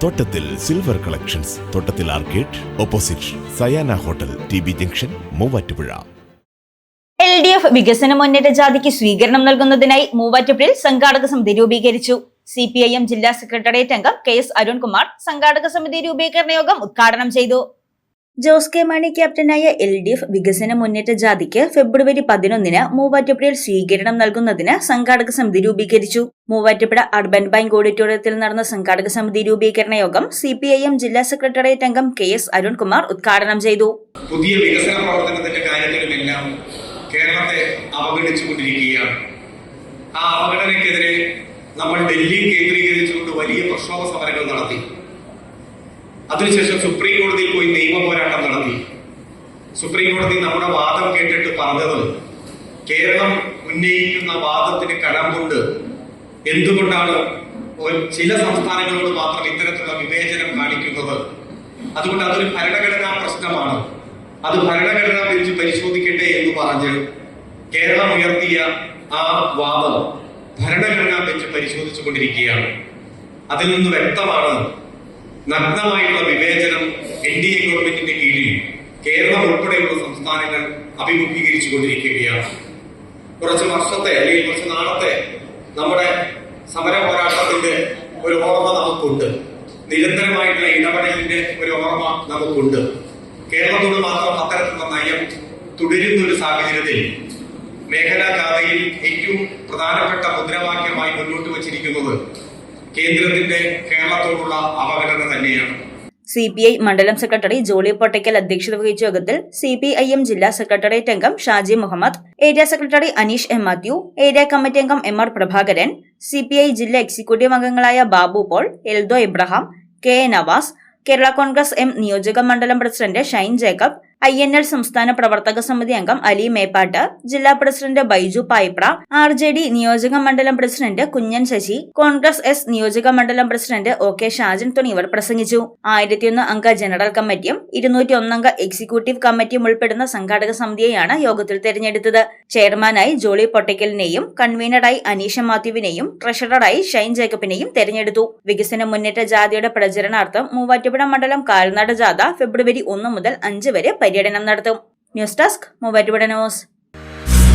തോട്ടത്തിൽ silver collections, തോട്ടത്തിൽ arcade, opposite Sayana hotel, TB junction, Muvattupuzha. LDF വികസന മുന്നേറ്റ ജാഥയ്ക്ക് സ്വീകരണം നൽകുന്നതിനായി മൂവാറ്റുപുഴയിൽ സംഘാടക സമിതി രൂപീകരിച്ചു. CPIM ജില്ലാ സെക്രട്ടേറിയറ്റ് അംഗം KS അരുൺകുമാർ സംഘാടക സമിതി രൂപീകരണ യോഗം ഉദ്ഘാടനം ചെയ്തു. ജോസ് കെ മാണി ക്യാപ്റ്റനായ LDF വികസന മുന്നേറ്റ ജാഥയ്ക്ക് ഫെബ്രുവരി 11 മൂവാറ്റുപുഴയിൽ സ്വീകരണം നൽകുന്നതിന് സംഘാടക സമിതി രൂപീകരിച്ചു. മൂവാറ്റുപുഴ അർബൻ ബാങ്ക് ഓഡിറ്റോറിയത്തിൽ നടന്ന സംഘാടക സമിതി രൂപീകരണ യോഗം CPIM ജില്ലാ സെക്രട്ടേറിയറ്റ് അംഗം KS അരുൺകുമാർ ഉദ്ഘാടനം ചെയ്തു. പുതിയ വികസന പ്രവർത്തനത്തിന്റെ കാര്യത്തിലുമെല്ലാം കേരളത്തെ അവഗണിച്ചുകൊണ്ടിരിക്കുകയാണ്. ആ അവഗണനയ്ക്കെതിരെ നമ്മൾ ഡൽഹി കേന്ദ്രീകരിച്ചുകൊണ്ട് വലിയ പ്രക്ഷോഭ സമരങ്ങൾ നടത്തി. അതിനുശേഷം സുപ്രീം കോടതിയിൽ പോയി നിയമ പോരാട്ടം നടത്തി. സുപ്രീം കോടതി നമ്മുടെ വാദം കേട്ടിട്ട് പറഞ്ഞത്, കേരളം ഉന്നയിക്കുന്ന വാദത്തിന് കഴമ്പുണ്ട്, എന്തുകൊണ്ടാണ് ചില സംസ്ഥാനങ്ങളോട് മാത്രം ഇത്തരത്തിലുള്ള വിവേചനം കാണിക്കുന്നത്, അതുകൊണ്ട് അതൊരു ഭരണഘടനാ പ്രശ്നമാണ്, അത് ഭരണഘടനാ ബെഞ്ച് പരിശോധിക്കട്ടെ എന്ന് പറഞ്ഞ് കേരളം ഉയർത്തിയ ആ വാദം ഭരണഘടനാ ബെഞ്ച് പരിശോധിച്ചു കൊണ്ടിരിക്കുകയാണ്. അതിൽ നിന്ന് വ്യക്തമാണ് നഗ്നമായിട്ടുള്ള വിവേചനം NDA ഗവൺമെന്റിന്റെ കീഴിൽ കേരളം ഉൾപ്പെടെയുള്ള സംസ്ഥാനങ്ങൾ അഭിമുഖീകരിച്ചു കൊണ്ടിരിക്കുകയാണ്. കുറച്ച് വർഷത്തെ അല്ലെങ്കിൽ കുറച്ച് നാളത്തെ നമ്മുടെ സമര പോരാട്ടത്തിന്റെ ഒരു ഓർമ്മ നമുക്കുണ്ട്. നിരന്തരമായിട്ടുള്ള ഇടപെടലിന്റെ ഒരു ഓർമ്മ നമുക്കുണ്ട്. കേരളത്തോട് മാത്രം അത്തരത്തിലുള്ള നയം തുടരുന്ന ഒരു സാഹചര്യത്തിൽ മേഖലാ ജാഥയിൽ ഏറ്റവും പ്രധാനപ്പെട്ട മുദ്രാവാക്യമായി മുന്നോട്ട് വച്ചിരിക്കുന്നത് കേന്ദ്രത്തിന്റെ കേരളത്തോടുള്ള അവഗണന തന്നെയാണ്. CPI മണ്ഡലം സെക്രട്ടറി ജോളി പൊട്ടയ്ക്കൽ അധ്യക്ഷത വഹിച്ച യോഗത്തിൽ CPIM ജില്ലാ സെക്രട്ടേറിയറ്റ് അംഗം Shaji Muhammad, area secretary Aneesh M. Mathew, area committee അംഗം MR പ്രഭാകരൻ, CPI ജില്ലാ എക്സിക്യൂട്ടീവ് അംഗങ്ങളായ ബാബു പോൾ, എൽദോ ഇബ്രഹാം, KA നവാസ്, കേരള കോൺഗ്രസ് M നിയോജക മണ്ഡലം പ്രസിഡന്റ് ഷൈൻ ജേക്കബ്, INL സംസ്ഥാന പ്രവർത്തക സമിതി അംഗം അലി മേപ്പാട്ട്, ജില്ലാ പ്രസിഡന്റ് ബൈജു പായിപ്ര, RJD നിയോജക മണ്ഡലം പ്രസിഡന്റ് കുഞ്ഞൻ ശശി, കോൺഗ്രസ് S നിയോജക മണ്ഡലം പ്രസിഡന്റ് OK ഷാജൻ തുടങ്ങിയവർ പ്രസംഗിച്ചു. 1001 അംഗ ജനറൽ കമ്മിറ്റിയും 201 അംഗ എക്സിക്യൂട്ടീവ് കമ്മിറ്റിയും ഉൾപ്പെടുന്ന സംഘാടക സമിതിയെയാണ് യോഗത്തിൽ തെരഞ്ഞെടുത്തത്. ചെയർമാനായി ജോളി പൊട്ടയ്ക്കലിനെയും കൺവീനറായി അനീഷ മാത്യുവിനെയും ട്രഷററായി ഷൈൻ ജേക്കബിനെയും തെരഞ്ഞെടുത്തു. വികസന മുന്നേറ്റ ജാഥയുടെ പ്രചരണാർത്ഥം മൂവാറ്റുപുഴ മണ്ഡലം കാൽനട ജാഥ ഫെബ്രുവരി 1 മുതൽ 5 വരെ പര്യടനം നടത്തും. News desk Muvattupuzha news.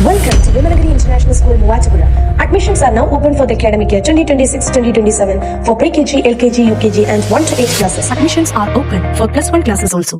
Welcome to Vimalagiri International School, Muvattupuzha. Admissions are now open for the academic year 2026-2027 for pre-KG, LKG, UKG and 1 to 8 classes. Admissions are open for +1 classes also.